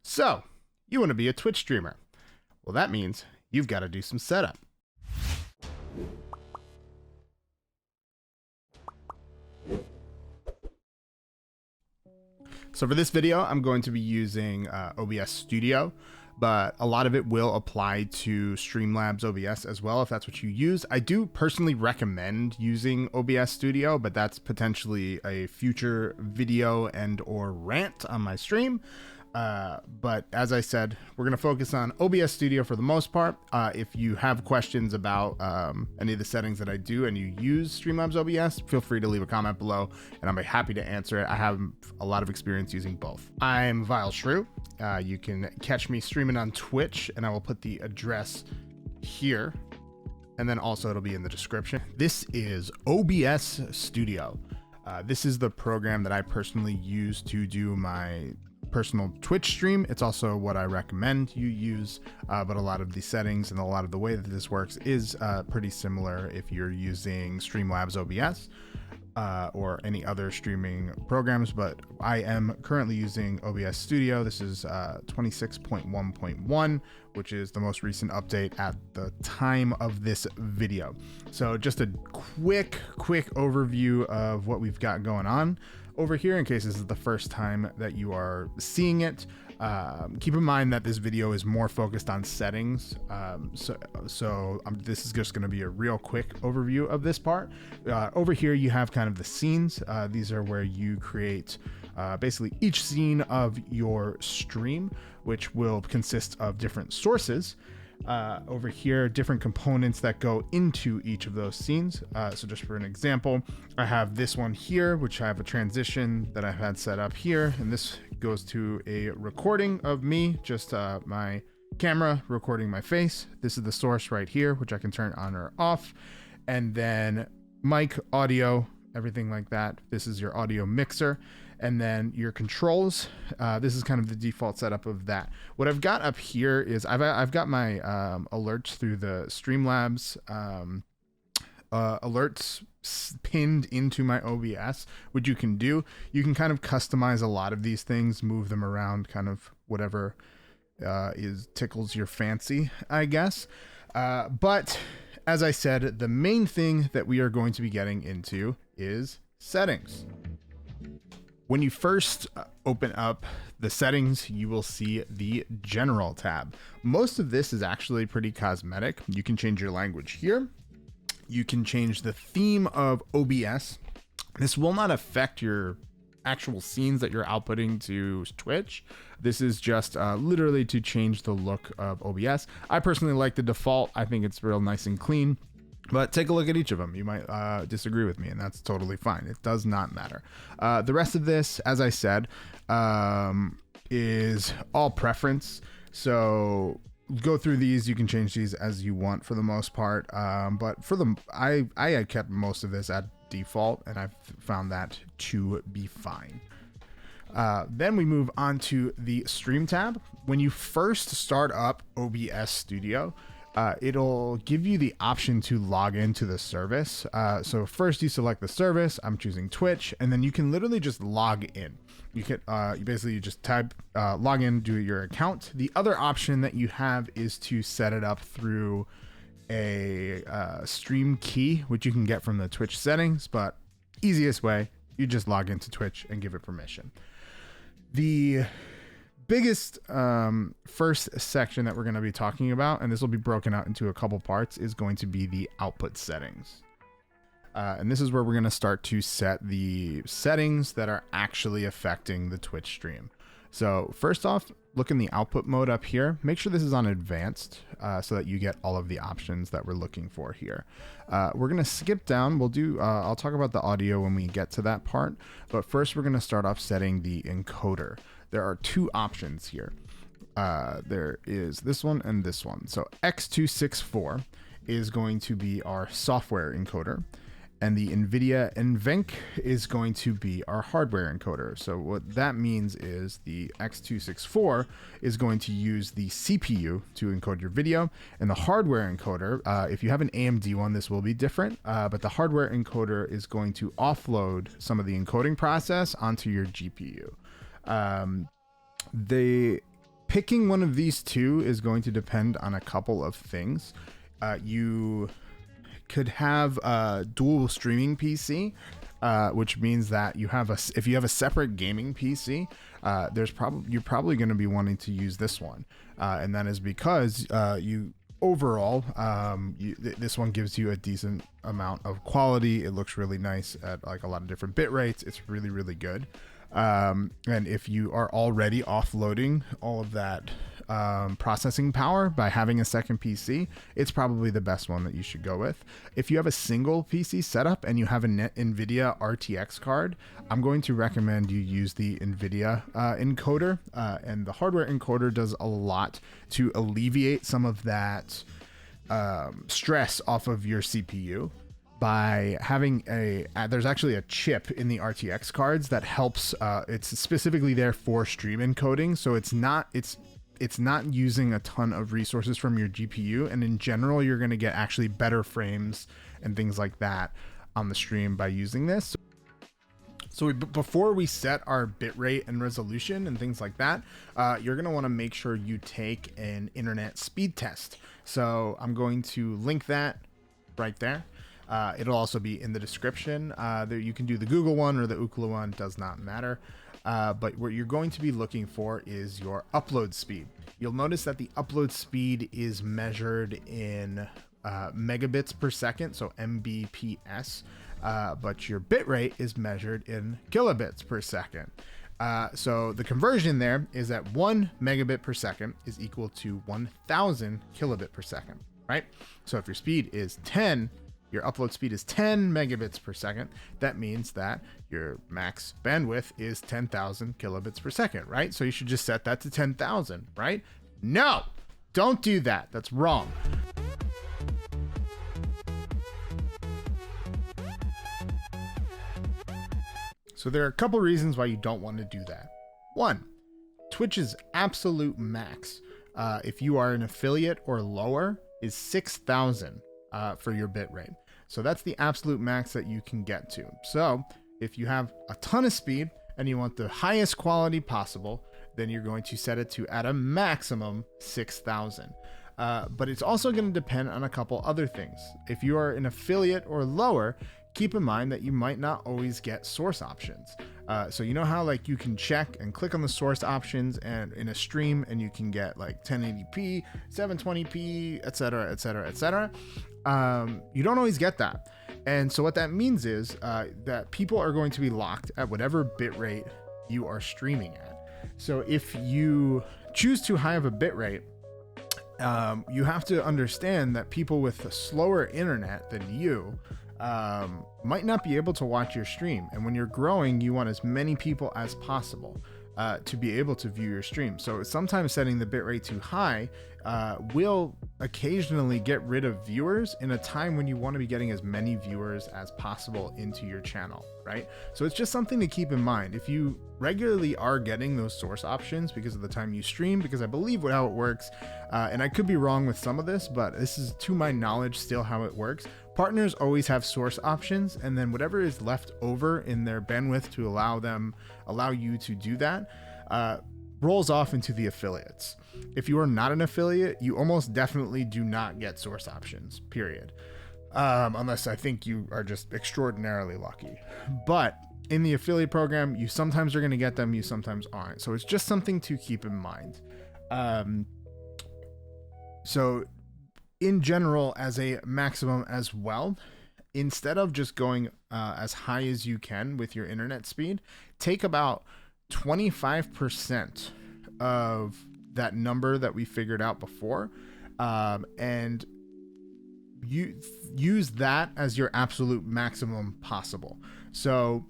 So, you want to be a Twitch streamer. Well, that means you've got to do some setup. So for this video, I'm going to be using OBS Studio, but a lot of it will apply to Streamlabs OBS as well, if that's what you use. I do personally recommend using OBS Studio, but that's potentially a future video and or rant on my stream. But as I said, we're going to focus on OBS Studio for the most part. If you have questions about any of the settings that I do and you use Streamlabs OBS, feel free to leave a comment below and I'll be happy to answer it. I have a lot of experience using both. I'm VileShrew. You can catch me streaming on Twitch, and I will put the address here, and then also it'll be in the description. This is OBS Studio. This is the program that I personally use to do my personal Twitch stream. It's also what I recommend you use, but a lot of the settings and a lot of the way that this works is pretty similar if you're using Streamlabs OBS or any other streaming programs, but I am currently using OBS Studio. This is 26.1.1, which is the most recent update at the time of this video. So just a quick overview of what we've got going on over here, in case this is the first time that you are seeing it. Keep in mind that this video is more focused on settings, so this is just going to be a real quick overview of this part. Over here you have kind of the scenes. These are where you create basically each scene of your stream, which will consist of different sources. Over here, different components that go into each of those scenes. So just for an example, I have this one here, which I have a transition that I've had set up here, and this goes to a recording of me, just my camera recording my face. This is the source right here, which I can turn on or off, and then mic, audio, everything like that. This is your audio mixer, and then your controls. This is kind of the default setup of that. What I've got up here is I've got my alerts through the Streamlabs alerts pinned into my OBS. What you can do, you can kind of customize a lot of these things, move them around, kind of whatever tickles your fancy, I guess. But as I said, the main thing that we are going to be getting into is settings. When you first open up the settings, you will see the General tab. Most of this is actually pretty cosmetic. You can change your language here. You can change the theme of OBS. This will not affect your actual scenes that you're outputting to Twitch. This is just literally to change the look of OBS. I personally like the default. I think it's real nice and clean. But take a look at each of them. You might disagree with me, and that's totally fine. It does not matter. The rest of this, as I said, is all preference. So go through these. You can change these as you want for the most part. But for I had kept most of this at default, and I've found that to be fine. Then we move on to the Stream tab. When you first start up OBS Studio, it'll give you the option to log into the service. So first you select the service. I'm choosing Twitch, and then you can literally just log in. You can you just type log in, do your account. The other option that you have is to set it up through a stream key, which you can get from the Twitch settings, but easiest way, you just log into Twitch and give it permission. The biggest first section that we're going to be talking about, and this will be broken out into a couple parts, is going to be the output settings. And this is where we're going to start to set the settings that are actually affecting the Twitch stream. So first off, look in the output mode up here. Make sure this is on advanced so that you get all of the options that we're looking for here. We're going to skip down. I'll talk about the audio when we get to that part. But first, we're going to start off setting the encoder. There are two options here. There is this one and this one. So X264 is going to be our software encoder, and the NVIDIA NVENC is going to be our hardware encoder. So what that means is the X264 is going to use the CPU to encode your video, and the hardware encoder, if you have an AMD one, this will be different, but the hardware encoder is going to offload some of the encoding process onto your GPU. Picking one of these two is going to depend on a couple of things. You could have a dual streaming PC, which means that if you have a separate gaming PC, you're probably going to be wanting to use this one, and that is because this one gives you a decent amount of quality. It looks really nice at like a lot of different bit rates. It's really, really good. And if you are already offloading all of that processing power by having a second PC, it's probably the best one that you should go with. If you have a single PC setup and you have an NVIDIA RTX card, I'm going to recommend you use the NVIDIA encoder, and the hardware encoder does a lot to alleviate some of that stress off of your CPU. By having there's actually a chip in the RTX cards that helps. It's specifically there for stream encoding, so it's not using a ton of resources from your GPU, and in general, you're going to get actually better frames and things like that on the stream by using this. So before we set our bitrate and resolution and things like that, you're going to want to make sure you take an internet speed test. So I'm going to link that right there. It'll also be in the description. You can do the Google one or the Ookla one, does not matter. But what you're going to be looking for is your upload speed. You'll notice that the upload speed is measured in megabits per second, so Mbps, but your bitrate is measured in kilobits per second. So the conversion there is that 1 megabit per second is equal to 1000 kilobit per second, right? So if your speed is 10, your upload speed is 10 megabits per second, that means that your max bandwidth is 10,000 kilobits per second, right? So you should just set that to 10,000, right? No, don't do that. That's wrong. So there are a couple reasons why you don't want to do that. One, Twitch's absolute max, if you are an affiliate or lower, is 6,000 for your bitrate. So that's the absolute max that you can get to. So if you have a ton of speed and you want the highest quality possible, then you're going to set it to at a maximum 6,000. But it's also going to depend on a couple other things. If you are an affiliate or lower, keep in mind that you might not always get source options. So you know how like you can check and click on the source options and in a stream and you can get like 1080p, 720p, etc., etc., etc. You don't always get that. And so what that means is that people are going to be locked at whatever bitrate you are streaming at. So if you choose too high of a bitrate, you have to understand that people with a slower internet than you might not be able to watch your stream. And when you're growing, you want as many people as possible to be able to view your stream. So sometimes setting the bitrate too high will occasionally get rid of viewers in a time when you want to be getting as many viewers as possible into your channel, right? So it's just something to keep in mind. If you regularly are getting those source options because of the time you stream, because I believe how it works, and I could be wrong with some of this, but this is to my knowledge still how it works. Partners always have source options, and then whatever is left over in their bandwidth to allow you to do that rolls off into the affiliates. If you are not an affiliate, you almost definitely do not get source options, period. Unless I think you are just extraordinarily lucky. But in the affiliate program, you sometimes are going to get them, you sometimes aren't. So it's just something to keep in mind. So in general, as a maximum as well, instead of just going as high as you can with your internet speed, take about 25% of that number that we figured out before, and you use that as your absolute maximum possible. So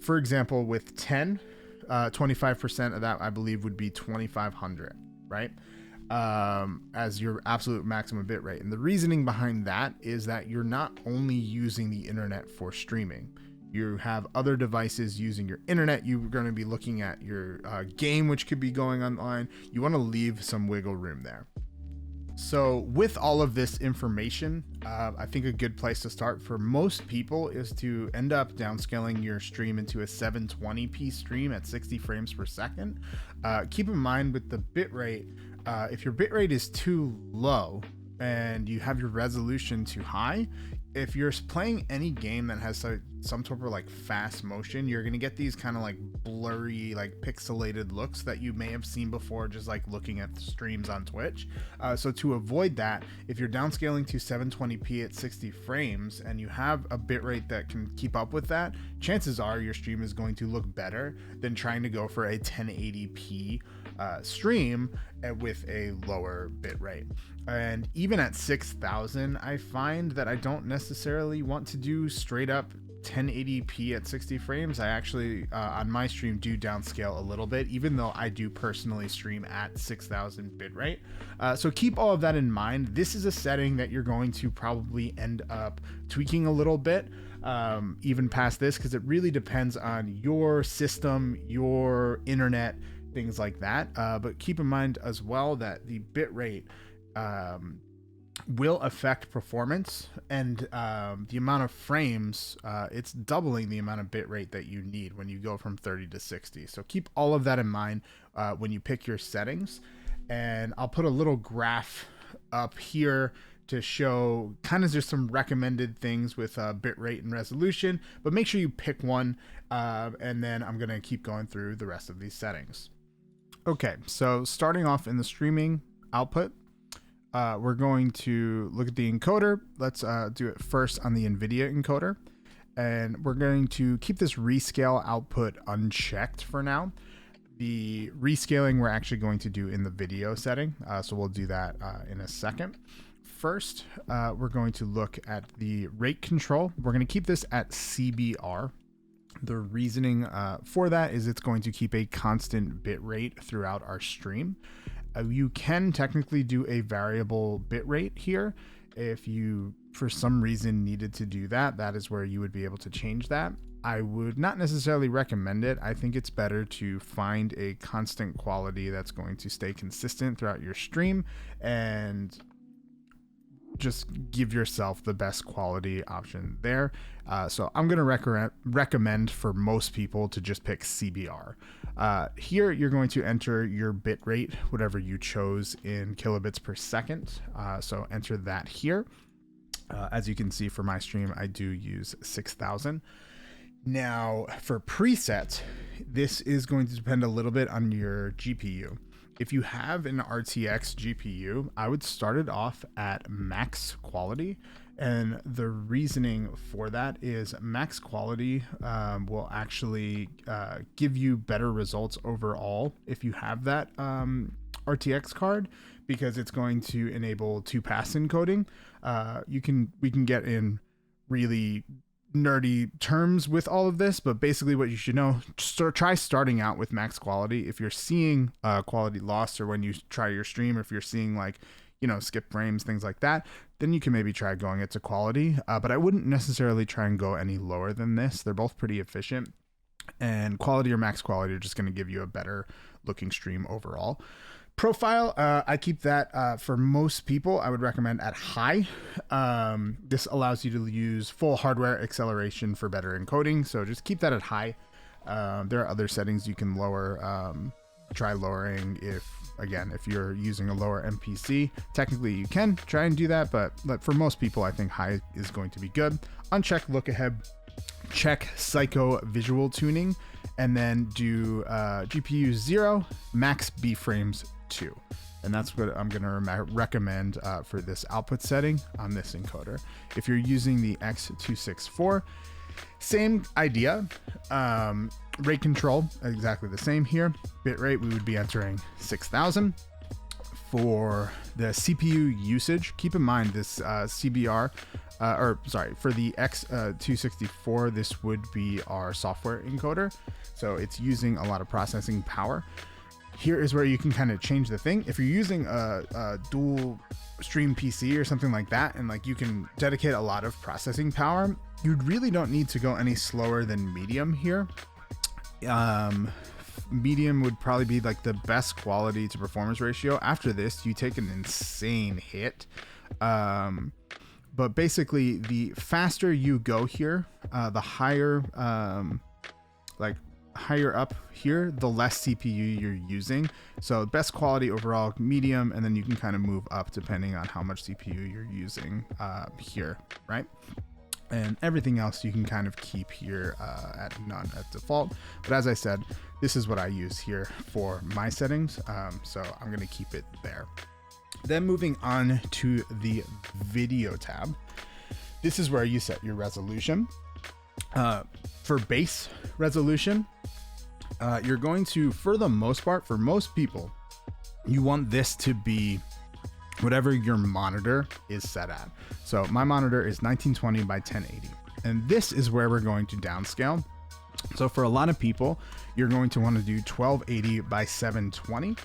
for example, with 10, 25% of that I believe would be 2,500, right? As your absolute maximum bit rate. And the reasoning behind that is that you're not only using the internet for streaming. You have other devices using your internet. You're going to be looking at your game, which could be going online. You want to leave some wiggle room there. So with all of this information, I think a good place to start for most people is to end up downscaling your stream into a 720p stream at 60 frames per second. Keep in mind with the bitrate, if your bitrate is too low and you have your resolution too high, if you're playing any game that has some sort of like fast motion, you're gonna get these kind of like blurry, like pixelated looks that you may have seen before just like looking at the streams on Twitch. So to avoid that, if you're downscaling to 720p at 60 frames and you have a bitrate that can keep up with that, chances are your stream is going to look better than trying to go for a 1080p stream with a lower bitrate. And even at 6,000, I find that I don't necessarily want to do straight up 1080p at 60 frames. I actually on my stream do downscale a little bit, even though I do personally stream at 6,000 bitrate. So keep all of that in mind. This is a setting that you're going to probably end up tweaking a little bit, even past this, because it really depends on your system, your internet, things like that. But keep in mind as well that the bitrate will affect performance, and the amount of frames, it's doubling the amount of bitrate that you need when you go from 30 to 60. So keep all of that in mind when you pick your settings. And I'll put a little graph up here to show kind of just some recommended things with bitrate and resolution, but make sure you pick one, and then I'm going to keep going through the rest of these settings. Okay, so starting off in the streaming output, we're going to look at the encoder. Let's do it first on the NVIDIA encoder. And we're going to keep this rescale output unchecked for now. The rescaling we're actually going to do in the video setting. So we'll do that in a second. First, we're going to look at the rate control. We're going to keep this at CBR. The reasoning for that is it's going to keep a constant bit rate throughout our stream. You can technically do a variable bit rate here. If you, for some reason, needed to do that, that is where you would be able to change that. I would not necessarily recommend it. I think it's better to find a constant quality that's going to stay consistent throughout your stream and just give yourself the best quality option there. So I'm going to recommend for most people to just pick CBR. Here you're going to enter your bit rate, whatever you chose in kilobits per second. So enter that here. As you can see for my stream, I do use 6,000. Now for preset, this is going to depend a little bit on your GPU. If you have an RTX GPU, I would start it off at max quality. And the reasoning for that is max quality will actually give you better results overall if you have that RTX card, because it's going to enable 2-pass encoding. We can get in really nerdy terms with all of this, but basically what you should know, try starting out with max quality. If you're seeing quality loss, or when you try your stream, if you're seeing like, skip frames, things like that, then you can maybe try going it to quality. But I wouldn't necessarily try and go any lower than this. They're both pretty efficient, and quality or max quality are just going to give you a better looking stream overall. Profile, I keep that for most people. I would recommend at high. This allows you to use full hardware acceleration for better encoding, so just keep that at high. There are other settings you can lower. Try lowering if you're using a lower MPC. Technically you can try and do that, but for most people I think high is going to be good. Uncheck look ahead, check psycho visual tuning, and then do GPU 0, max B frames 2. And that's what I'm going to recommend for this output setting on this encoder. If you're using the X264, same idea. Rate control, exactly the same here. Bitrate, we would be entering 6,000. For the CPU usage, keep in mind this CBR, for the X264, this would be our software encoder. So it's using a lot of processing power. Here is where you can kind of change the thing. If you're using a dual stream PC or something like that, and like you can dedicate a lot of processing power, you really don't need to go any slower than medium here. medium would probably be like the best quality to performance ratio. After this, you take an insane hit. But basically, the faster you go here, the higher, higher up here, the less CPU you're using. So best quality overall, medium, and then you can kind of move up depending on how much CPU you're using here, right? And everything else you can kind of keep here at none at default. But as I said, this is what I use here for my settings. So I'm going to keep it there. Then moving on to the video tab. This is where you set your resolution. For base resolution, you're going to, for the most part, for most people, you want this to be whatever your monitor is set at. So my monitor is 1920 by 1080. And this is where we're going to downscale. So for a lot of people, you're going to want to do 1280 by 720.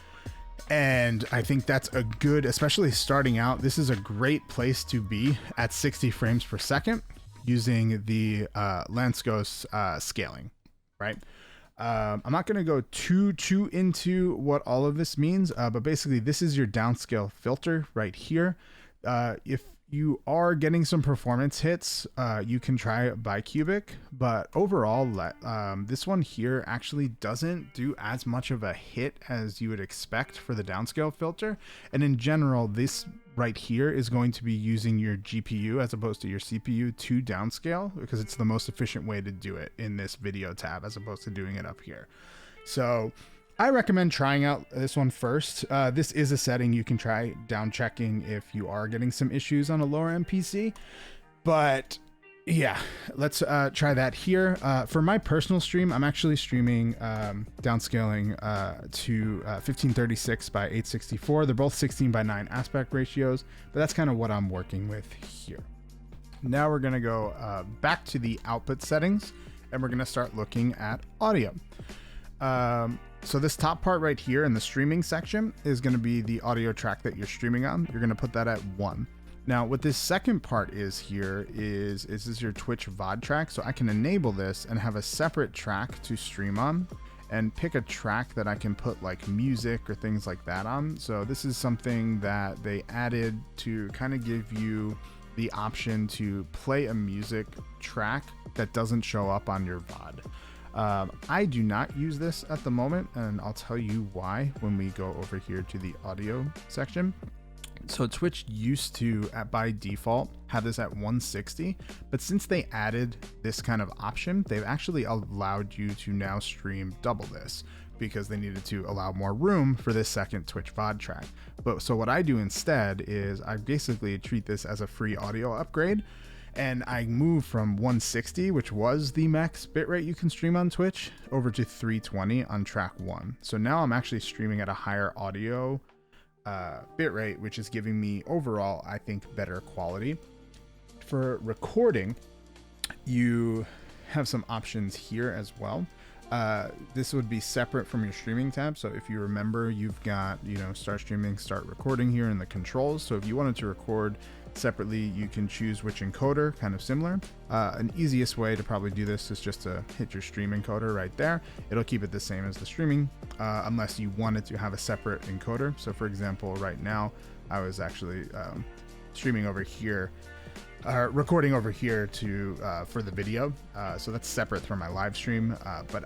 And I think that's a good, especially starting out, this is a great place to be at 60 frames per second using the Lanscos scaling, right? I'm not going to go too into what all of this means, but basically this is your downscale filter right here. If you are getting some performance hits, you can try bicubic, but overall, this one here actually doesn't do as much of a hit as you would expect for the downscale filter. And in general, this right here is going to be using your GPU as opposed to your CPU to downscale, because it's the most efficient way to do it in this video tab as opposed to doing it up here. So I recommend trying out this one first. This is a setting you can try down checking if you are getting some issues on a lower end PC. But yeah, let's try that here. For my personal stream, I'm actually streaming downscaling to 1536 by 864. They're both 16 by 9 aspect ratios, but that's kind of what I'm working with here. Now we're gonna go back to the output settings, and we're gonna start looking at audio. So this top part right here in the streaming section is going to be the audio track that you're streaming on. You're going to put that at 1. Now what this second part is here is this is your Twitch VOD track. So I can enable this and have a separate track to stream on and pick a track that I can put like music or things like that on. So this is something that they added to kind of give you the option to play a music track that doesn't show up on your VOD. I do not use this at the moment, and I'll tell you why when we go over here to the audio section. So Twitch used to, by default, have this at 160, but since they added this kind of option, they've actually allowed you to now stream double this because they needed to allow more room for this second Twitch VOD track. But so what I do instead is I basically treat this as a free audio upgrade. And I moved from 160, which was the max bitrate you can stream on Twitch, over to 320 on track 1. So now I'm actually streaming at a higher audio bitrate, which is giving me overall, I think, better quality. For recording, you have some options here as well. This would be separate from your streaming tab. So if you remember, you've got, start streaming, start recording here in the controls. So if you wanted to record separately, you can choose which encoder, kind of similar. An easiest way to probably do this is just to hit your stream encoder right there. It'll keep it the same as the streaming, unless you wanted to have a separate encoder. So for example, right now, I was actually streaming over here, recording over here to for the video. So that's separate from my live stream. But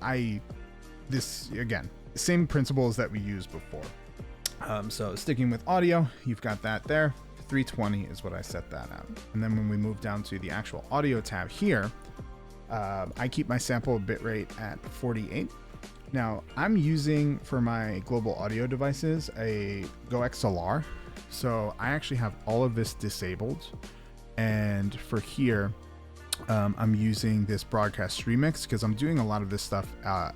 this, again, same principles that we used before. So sticking with audio, you've got that there. 320 is what I set that at. And then when we move down to the actual audio tab here, I keep my sample bitrate at 48. Now I'm using for my global audio devices a Go XLR. So I actually have all of this disabled. And for here, I'm using this broadcast remix because I'm doing a lot of this stuff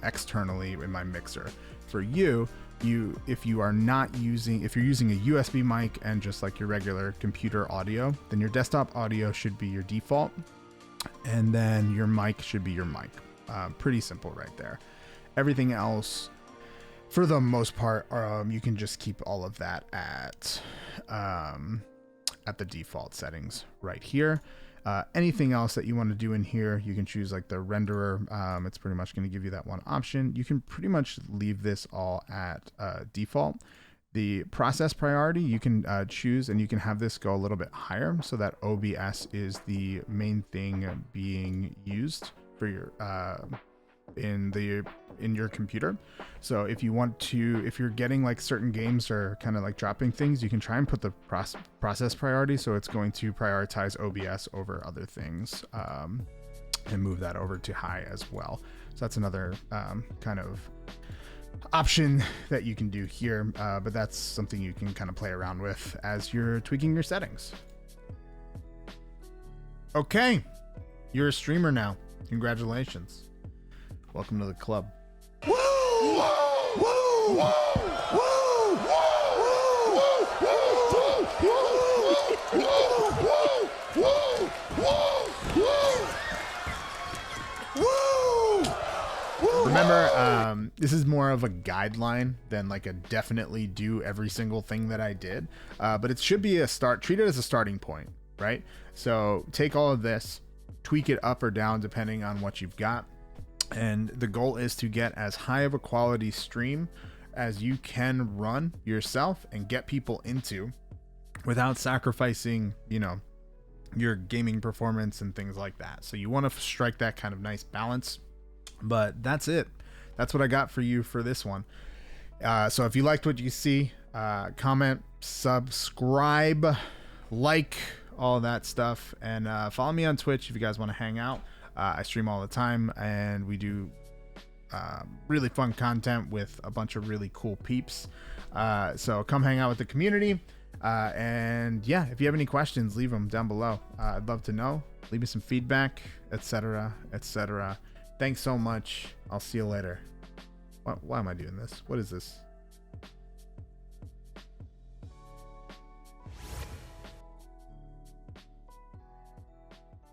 externally in my mixer. For you, if you're using a USB mic and just like your regular computer audio, then your desktop audio should be your default, and then your mic should be your mic. Pretty simple right there. Everything else, for the most part, you can just keep all of that at the default settings right here. Anything else that you want to do in here, you can choose like the renderer. It's pretty much going to give you that one option. You can pretty much leave this all at default. The process priority you can choose, and you can have this go a little bit higher so that OBS is the main thing being used for your in your computer. So if you want to, if you're getting like certain games are kind of like dropping things, you can try and put the process priority so it's going to prioritize OBS over other things, and move that over to high as well. So that's another kind of option that you can do here, but that's something you can kind of play around with as you're tweaking your settings. Okay, you're a streamer now. Congratulations. Welcome to the club. Woo! Woo! Woo! Woo! Remember, this is more of a guideline than like a definitely do every single thing that I did, but it should be a start. Treat it as a starting point, right? So take all of this, tweak it up or down depending on what you've got. And the goal is to get as high of a quality stream as you can run yourself and get people into without sacrificing, you know, your gaming performance and things like that. So you want to strike that kind of nice balance, but that's it. That's what I got for you for this one. So if you liked what you see, comment, subscribe, like, all that stuff, and follow me on Twitch if you guys want to hang out. I stream all the time, and we do really fun content with a bunch of really cool peeps. So come hang out with the community. And yeah, if you have any questions, leave them down below. I'd love to know. Leave me some feedback, etc., etc. Thanks so much. I'll see you later. Why am I doing this? What is this?